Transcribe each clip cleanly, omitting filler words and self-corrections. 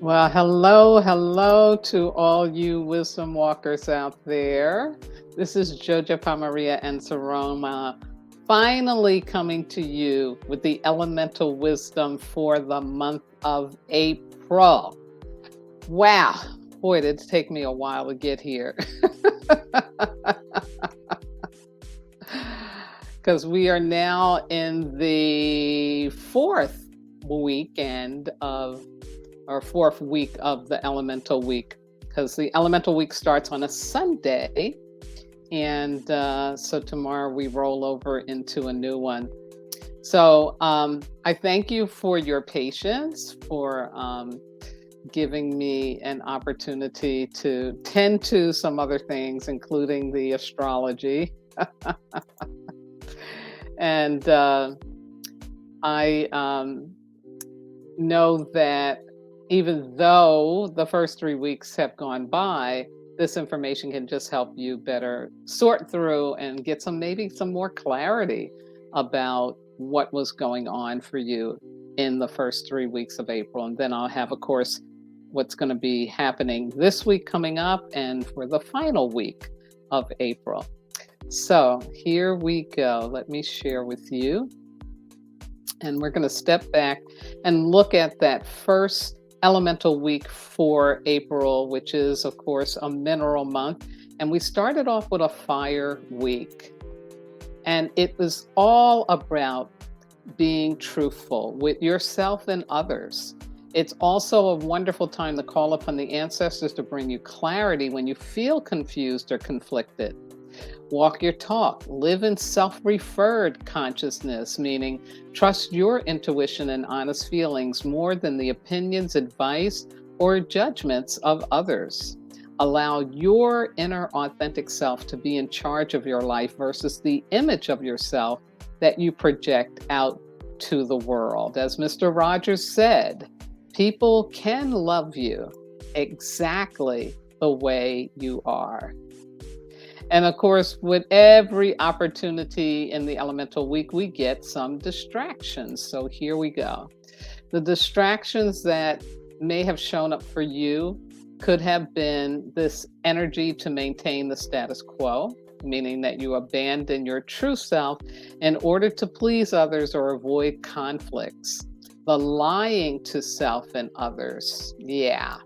Well, hello to all you wisdom walkers out there. This is Jojopah Maria and Saroma finally coming to you with the elemental wisdom for the month of April. Wow, boy, did it take me a while to get here. Because we are now in the fourth week of the elemental week, because the elemental week starts on a Sunday, and so tomorrow we roll over into a new one. So I thank you for your patience, for giving me an opportunity to tend to some other things, including the astrology. And I know that even though the first 3 weeks have gone by, this information can just help you better sort through and get maybe some more clarity about what was going on for you in the first 3 weeks of April. And then I'll have, of course, what's going to be happening this week coming up and for the final week of April. So here we go. Let me share with you. And we're going to step back and look at that first elemental week for April, which is, of course, a mineral month. And we started off with a fire week. And it was all about being truthful with yourself and others. It's also a wonderful time to call upon the ancestors to bring you clarity when you feel confused or conflicted. Walk your talk, live in self-referred consciousness, meaning trust your intuition and honest feelings more than the opinions, advice, or judgments of others. Allow your inner authentic self to be in charge of your life versus the image of yourself that you project out to the world. As Mr. Rogers said, people can love you exactly the way you are. And of course, with every opportunity in the elemental week, we get some distractions. So here we go. The distractions that may have shown up for you could have been this energy to maintain the status quo, meaning that you abandon your true self in order to please others or avoid conflicts. The lying to self and others. Yeah.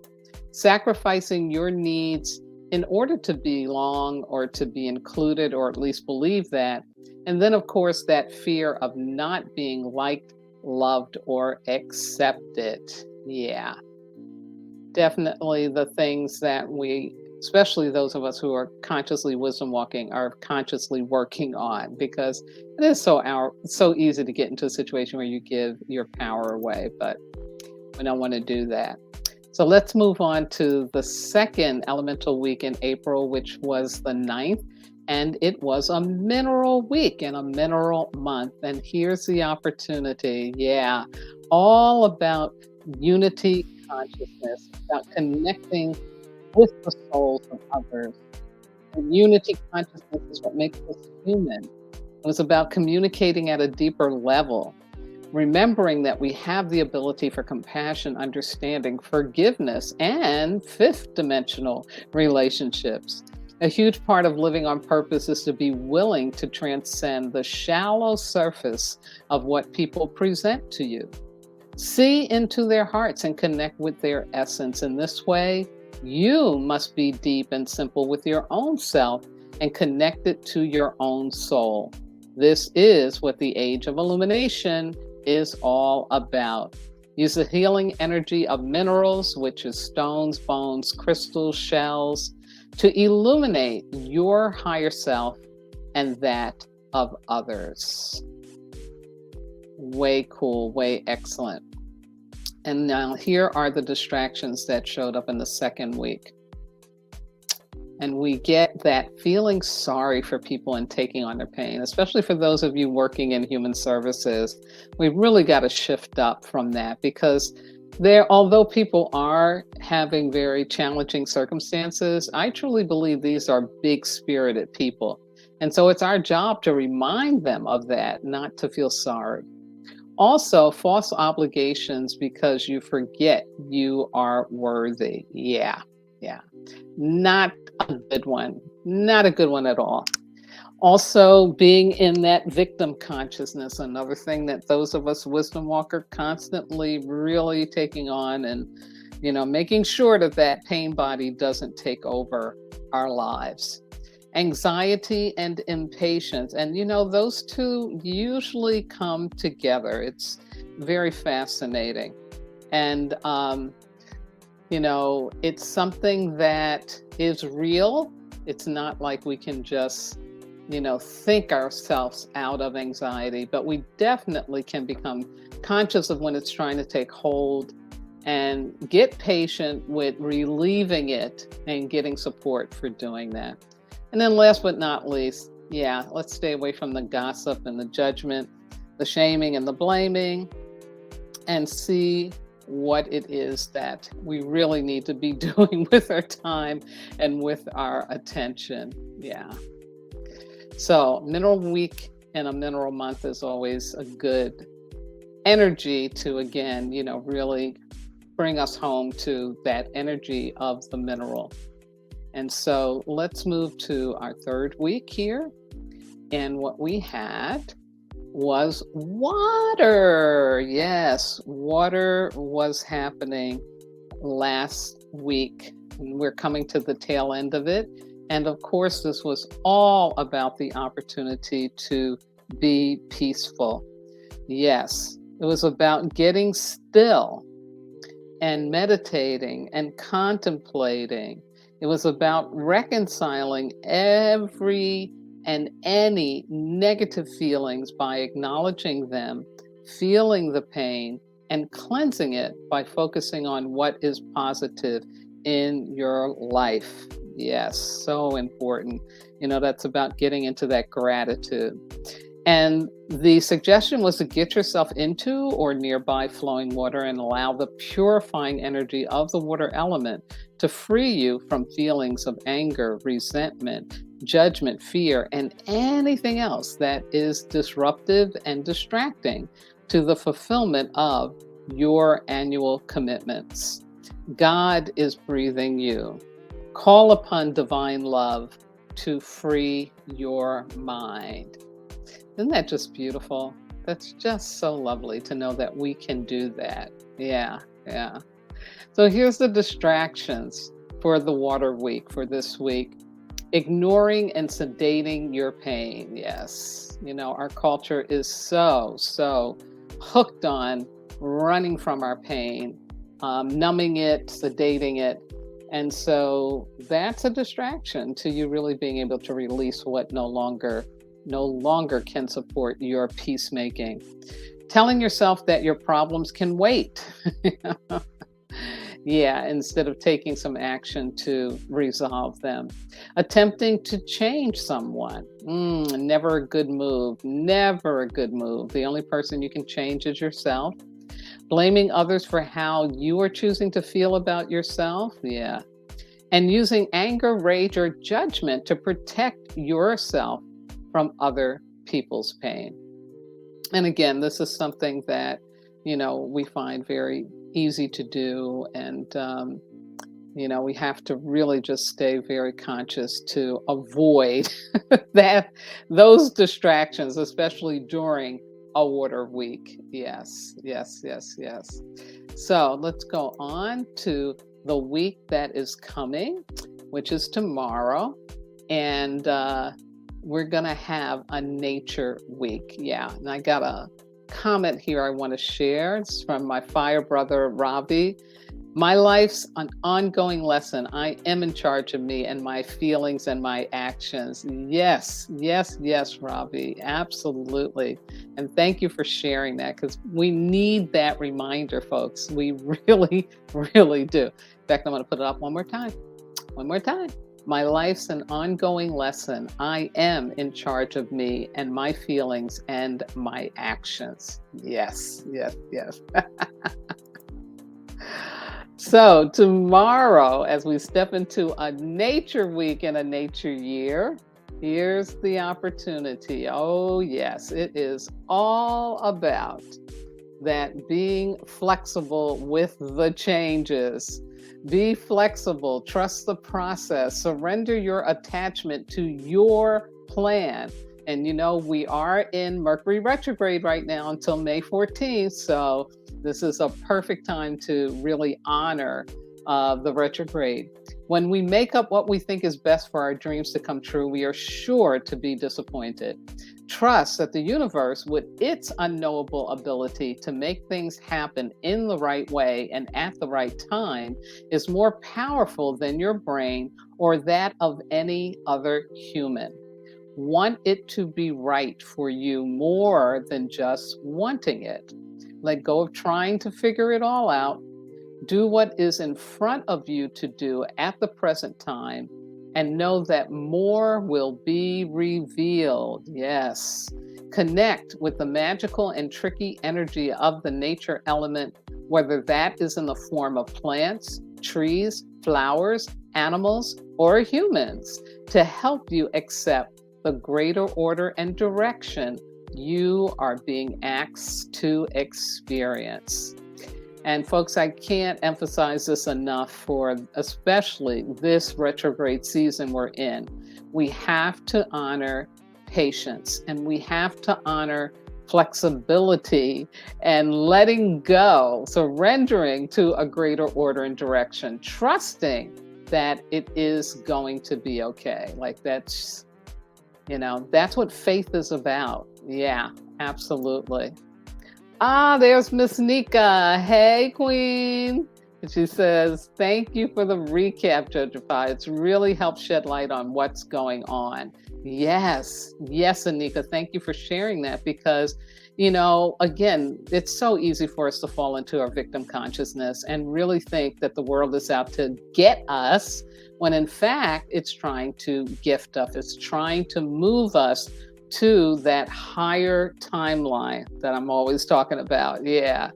Sacrificing your needs in order to belong or to be included, or at least believe that. And then, of course, that fear of not being liked, loved, or accepted. Yeah, definitely the things that we, especially those of us who are consciously wisdom walking, are consciously working on, because it is so easy to get into a situation where you give your power away, but we don't want to do that. So let's move on to the second elemental week in April, which was the 9th, and it was a mineral week and a mineral month. And here's the opportunity. Yeah, all about unity consciousness, about connecting with the souls of others. And unity consciousness is what makes us human. It was about communicating at a deeper level. Remembering that we have the ability for compassion, understanding, forgiveness, and fifth dimensional relationships. A huge part of living on purpose is to be willing to transcend the shallow surface of what people present to you. See into their hearts and connect with their essence. In this way, you must be deep and simple with your own self and connected to your own soul. This is what the Age of Illumination is all about. Use the healing energy of minerals, which is stones, bones, crystals, shells, to illuminate your higher self and that of others. Way cool, way excellent. And now here are the distractions that showed up in the second week. And we get that feeling sorry for people and taking on their pain, especially for those of you working in human services. We've really got to shift up from that, because although people are having very challenging circumstances, I truly believe these are big spirited people. And so it's our job to remind them of that, not to feel sorry. Also, false obligations because you forget you are worthy. Yeah, yeah. Not a good one. Not a good one at all. Also, being in that victim consciousness, another thing that those of us wisdom walker constantly really taking on, and making sure that that pain body doesn't take over our lives. Anxiety and impatience, and those two usually come together. It's very fascinating. And it's something that is real. It's not like we can just think ourselves out of anxiety, but we definitely can become conscious of when it's trying to take hold, and get patient with relieving it and getting support for doing that. And then last but not least, yeah, let's stay away from the gossip and the judgment, the shaming and the blaming, and see what it is that we really need to be doing with our time and with our attention. Yeah. So, Mineral Week and a Mineral Month is always a good energy to, again, really bring us home to that energy of the mineral. And so let's move to our third week here. And what we had was water. Yes, water was happening last week. We're coming to the tail end of it. And of course, this was all about the opportunity to be peaceful. Yes, it was about getting still and meditating and contemplating. It was about reconciling every and any negative feelings by acknowledging them, feeling the pain, and cleansing it by focusing on what is positive in your life. Yes, so important. That's about getting into that gratitude. And the suggestion was to get yourself into or nearby flowing water and allow the purifying energy of the water element to free you from feelings of anger, resentment, judgment, fear, and anything else that is disruptive and distracting to the fulfillment of your annual commitments. God is breathing you. Call upon divine love to free your mind. Isn't that just beautiful? That's just so lovely to know that we can do that. Yeah, yeah. So here's the distractions for the water week, for this week. Ignoring and sedating your pain. Yes. Our culture is so hooked on running from our pain, numbing it, sedating it. And so that's a distraction to you really being able to release what no longer can support your peacemaking. Telling yourself that your problems can wait. Yeah, instead of taking some action to resolve them. Attempting to change someone. Never a good move. Never a good move. The only person you can change is yourself. Blaming others for how you are choosing to feel about yourself. Yeah. And using anger, rage, or judgment to protect yourself from other people's pain. And again, this is something that, we find very easy to do. And, we have to really just stay very conscious to avoid those distractions, especially during a water week. Yes, yes, yes, yes. So let's go on to the week that is coming, which is tomorrow. And we're going to have a nature week. Yeah. And I got a comment here I want to share. It's from my fire brother, Ravi. My life's an ongoing lesson. I am in charge of me and my feelings and my actions. Yes, yes, yes, Ravi. Absolutely. And thank you for sharing that, because we need that reminder, folks. We really, really do. In fact, I'm going to put it up one more time. One more time. My life's an ongoing lesson. I am in charge of me and my feelings and my actions. Yes, yes, yes. So tomorrow, as we step into a nature week and a nature year, here's the opportunity. Oh yes, it is all about that being flexible with the changes, be flexible, trust the process, surrender your attachment to your plan. And we are in Mercury retrograde right now until May 14th. So this is a perfect time to really honor the retrograde. When we make up what we think is best for our dreams to come true, we are sure to be disappointed. Trust that the universe, with its unknowable ability to make things happen in the right way and at the right time, is more powerful than your brain or that of any other human. Want it to be right for you more than just wanting it. Let go of trying to figure it all out. Do what is in front of you to do at the present time, and know that more will be revealed. Yes. Connect with the magical and tricky energy of the nature element, whether that is in the form of plants, trees, flowers, animals, or humans, to help you accept the greater order and direction you are being asked to experience. And folks, I can't emphasize this enough for especially this retrograde season we're in. We have to honor patience, and we have to honor flexibility and letting go, surrendering to a greater order and direction, trusting that it is going to be okay. Like that's what faith is about. Yeah, absolutely. There's Miss Nika. Hey, Queen. And she says, thank you for the recap, Jojopah. It's really helped shed light on what's going on. Yes, Anika. Thank you for sharing that because, again, it's so easy for us to fall into our victim consciousness and really think that the world is out to get us, when in fact, it's trying to gift us. It's trying to move us to that higher timeline that I'm always talking about. Yeah.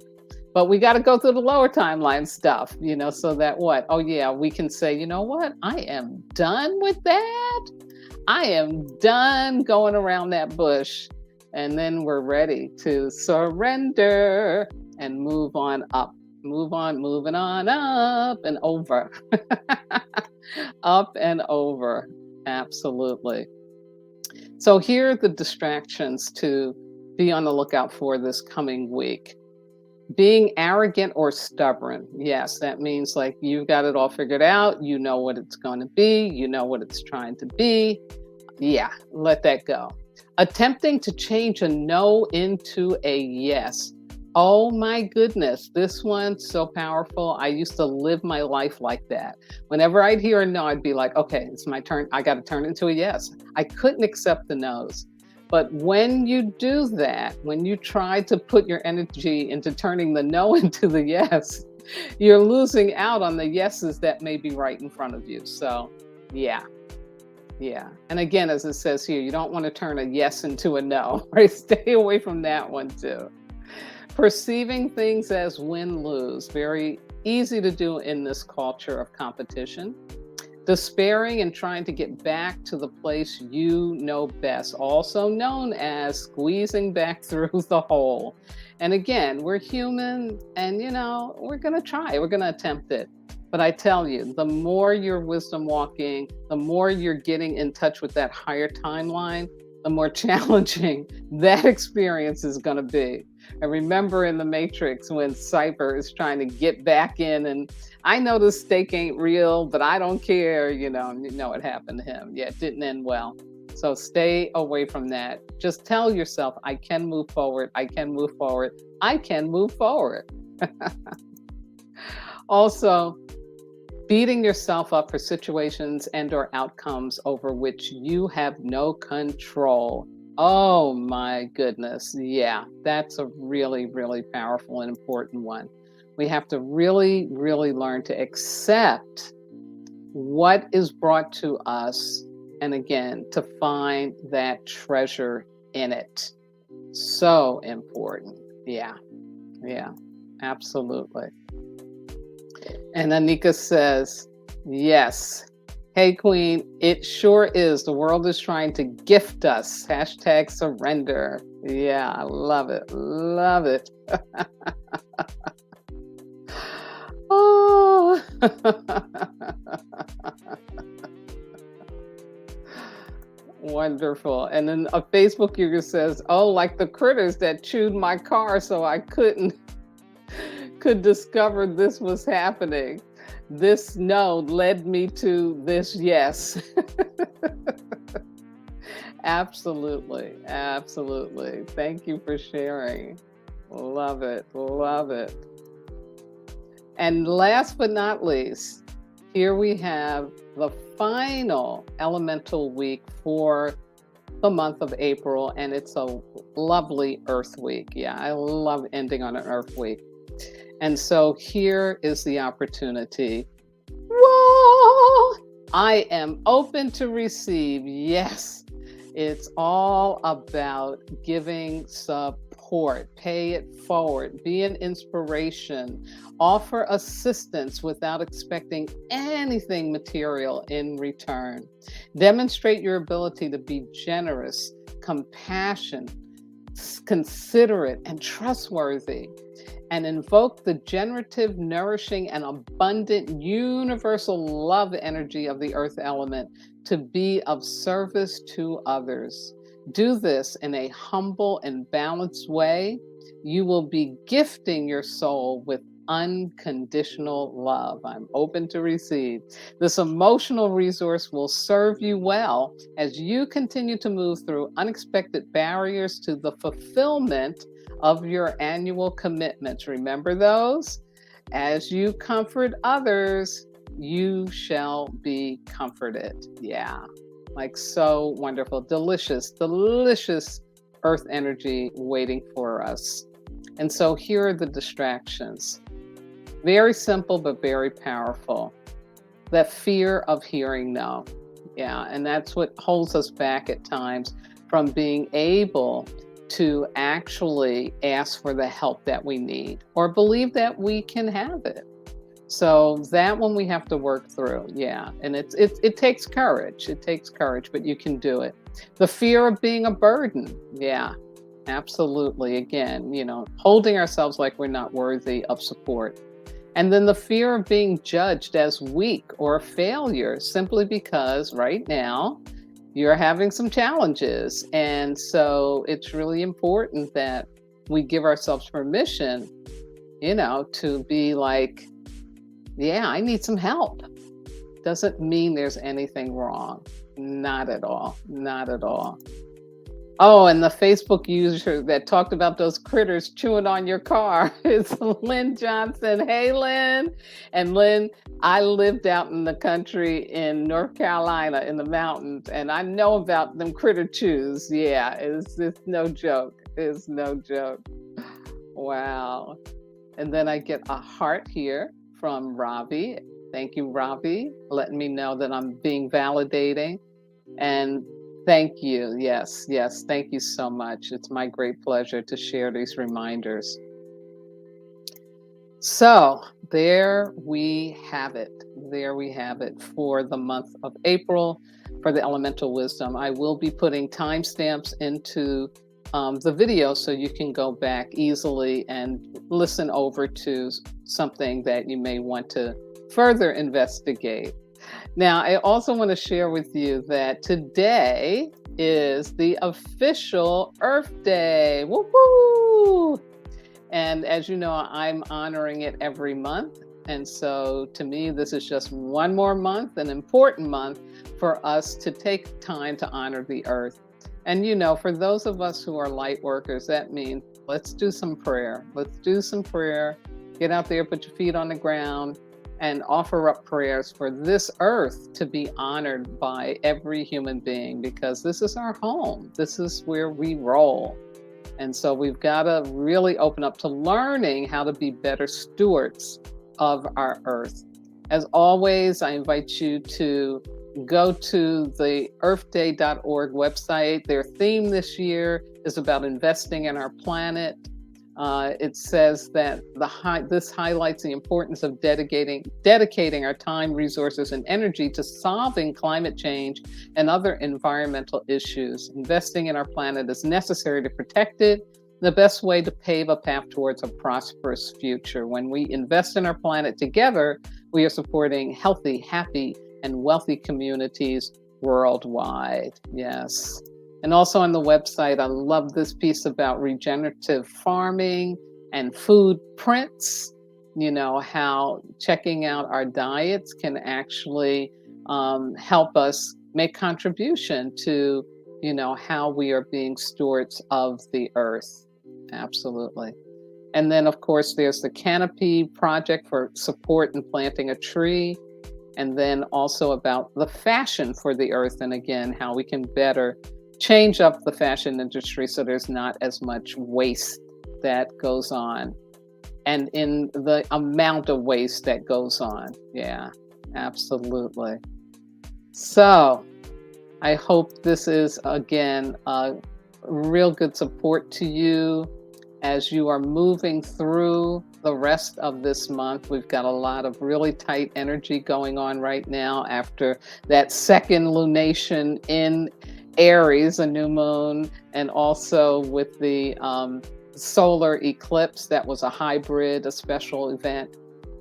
But we got to go through the lower timeline stuff, so that we can say, you know what? I am done with that. I am done going around that bush. And then we're ready to surrender and move on up, moving on up and over, up and over. Absolutely. So here are the distractions to be on the lookout for this coming week. Being arrogant or stubborn. Yes, that means like you've got it all figured out. You know what it's going to be. You know what it's trying to be. Yeah, let that go. Attempting to change a no into a yes. Oh my goodness, this one's so powerful. I used to live my life like that. Whenever I'd hear a no, I'd be like, okay, it's my turn. I got to turn it into a yes. I couldn't accept the no's. But when you do that, when you try to put your energy into turning the no into the yes, you're losing out on the yeses that may be right in front of you. So yeah. And again, as it says here, you don't want to turn a yes into a no, right? Stay away from that one too. Perceiving things as win-lose, very easy to do in this culture of competition. Despairing and trying to get back to the place you know best, also known as squeezing back through the hole. And again, we're human and, we're going to try, we're going to attempt it. But I tell you, the more you're wisdom walking, the more you're getting in touch with that higher timeline, the more challenging that experience is going to be. I remember in the Matrix when Cypher is trying to get back in, and I know the stake ain't real, but I don't care. You know what happened to him. Yeah, it didn't end well. So stay away from that. Just tell yourself, I can move forward. I can move forward. I can move forward. Also, beating yourself up for situations and or outcomes over which you have no control. Oh my goodness. Yeah, that's a really, really powerful and important one. We have to really, really learn to accept what is brought to us. And again, to find that treasure in it. So important. Yeah, absolutely. And Anika says, yes. Hey, Queen, it sure is. The world is trying to gift us. #surrender. Yeah, I love it. Love it. Oh. Wonderful. And then a Facebook user says, "Oh, like the critters that chewed my car so I couldn't could discover this was happening. This no led me to this yes." Absolutely. Absolutely. Thank you for sharing. Love it. Love it. And last but not least, here we have the final elemental week for the month of April, and it's a lovely Earth Week. Yeah, I love ending on an Earth Week. And so here is the opportunity. Whoa! I am open to receive. Yes, it's all about giving support, pay it forward, be an inspiration, offer assistance without expecting anything material in return. Demonstrate your ability to be generous, compassionate, considerate, and trustworthy, and invoke the generative, nourishing, and abundant universal love energy of the earth element to be of service to others. Do this in a humble and balanced way. You will be gifting your soul with unconditional love. I'm open to receive. This emotional resource will serve you well as you continue to move through unexpected barriers to the fulfillment of your annual commitments. Remember those? As you comfort others, you shall be comforted. Yeah, like so wonderful. Delicious, delicious earth energy waiting for us. And so here are the distractions. Very simple, but very powerful. That fear of hearing no. Yeah, and that's what holds us back at times from being able to actually ask for the help that we need or believe that we can have it. So that one we have to work through. Yeah, and it takes courage. It takes courage, but you can do it. The fear of being a burden. Yeah, absolutely. Again, holding ourselves like we're not worthy of support. And then the fear of being judged as weak or a failure simply because right now you're having some challenges. And so it's really important that we give ourselves permission, to be like, yeah, I need some help. Doesn't mean there's anything wrong. Not at all. Not at all. Oh, and the Facebook user that talked about those critters chewing on your car is Lynn Johnson. Hey, Lynn. And Lynn, I lived out in the country in North Carolina in the mountains, and I know about them critter chews. Yeah, it's no joke. It's no joke. Wow. And then I get a heart here from Ravi. Thank you, Ravi, letting me know that I'm being validating. And thank you. Yes, yes. Thank you so much. It's my great pleasure to share these reminders. So there we have it. There we have it for the month of April for the elemental wisdom. I will be putting timestamps into the video so you can go back easily and listen over to something that you may want to further investigate. Now, I also want to share with you that today is the official Earth Day. Woo-hoo! And as you know, I'm honoring it every month. And so to me, this is just one more month, an important month for us to take time to honor the earth. And for those of us who are light workers, that means let's do some prayer. Let's do some prayer. Get out there, put your feet on the ground, and offer up prayers for this earth to be honored by every human being, because this is our home. This is where we roll. And so we've got to really open up to learning how to be better stewards of our earth. As always, I invite you to go to the earthday.org website. Their theme this year is about investing in our planet. It says that this highlights the importance of dedicating our time, resources, and energy to solving climate change and other environmental issues. Investing in our planet is necessary to protect it. The best way to pave a path towards a prosperous future. When we invest in our planet together, we are supporting healthy, happy, and wealthy communities worldwide. Yes. And also on the website, I love this piece about regenerative farming and food prints. You know, how checking out our diets can actually help us make contribution to, you know, how we are being stewards of the earth. Absolutely. And then, of course, there's the Canopy Project for support in planting a tree. And then also about the fashion for the earth. And again, how we can better change up the fashion industry so there's not as much waste that goes on. And in the amount of waste that goes on. Yeah, absolutely. So I hope this is, again, a real good support to you as you are moving through the rest of this month. We've got a lot of really tight energy going on right now after that second lunation in Aries, a new moon, and also with the solar eclipse that was a hybrid, a special event.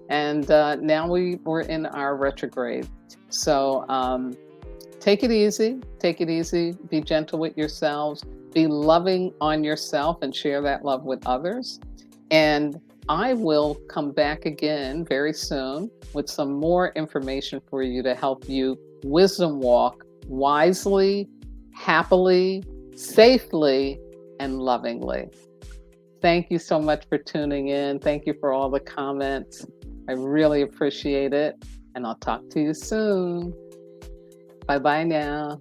And now we're in our retrograde. So take it easy, be gentle with yourselves, be loving on yourself and share that love with others. And I will come back again very soon with some more information for you to help you wisdom walk wisely, happily, safely, and lovingly. Thank you so much for tuning in. Thank you for all the comments. I really appreciate it. And I'll talk to you soon. Bye-bye now.